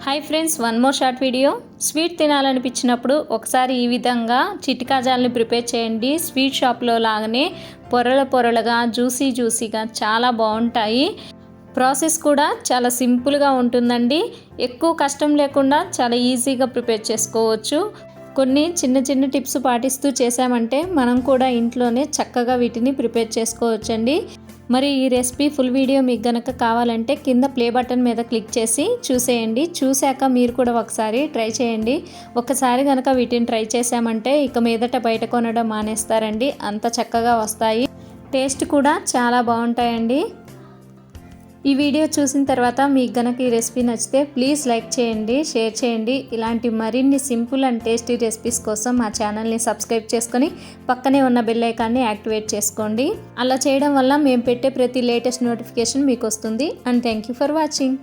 Hi friends, one more short video. Sweet తినాలనిపించినప్పుడు ఒకసారి ఈ విధంగా చిట్టి కాజాలని ప్రిపేర్ చేయండి. స్వీట్ షాప్లో లాగానే పొరలుగా జ్యూసీగా చాలా బాగుంటాయి. ప్రాసెస్ కూడా చాలా సింపుల్గా ఉంటుందండి. ఎక్కువ కష్టం లేకుండా చాలా ఈజీగా ప్రిపేర్ చేసుకోవచ్చు. కొన్ని చిన్న టిప్స్ పాటిస్తూ చేసామంటే మనం కూడా ఇంట్లోనే చక్కగా వీటిని ప్రిపేర్ చేసుకోవచ్చండి. మరి ఈ రెసిపీ ఫుల్ వీడియో మీకు గనక కావాలంటే కింద ప్లే బటన్ మీద క్లిక్ చేసి చూసేయండి. చూశాక మీరు కూడా ఒకసారి ట్రై చేయండి. ఒకసారి గనక వీటిని ట్రై చేసామంటే ఇక మీదట బయట కొనడం మానేస్తారండి. అంత చక్కగా వస్తాయి, టేస్ట్ కూడా చాలా బాగుంటాయండి. ఈ వీడియో చూసిన తర్వాత మీకు గనక ఈ రెసిపీ నచ్చితే ప్లీజ్ లైక్ చేయండి, షేర్ చేయండి. ఇలాంటి మరిన్ని సింపుల్ అండ్ టేస్టీ రెసిపీస్ కోసం మా ఛానల్ని సబ్స్క్రైబ్ చేసుకొని పక్కనే ఉన్న బెల్ ఐకాన్ని యాక్టివేట్ చేసుకోండి. అలా చేయడం వల్ల మేము పెట్టే ప్రతి లేటెస్ట్ నోటిఫికేషన్ మీకు వస్తుంది. And thank you for watching.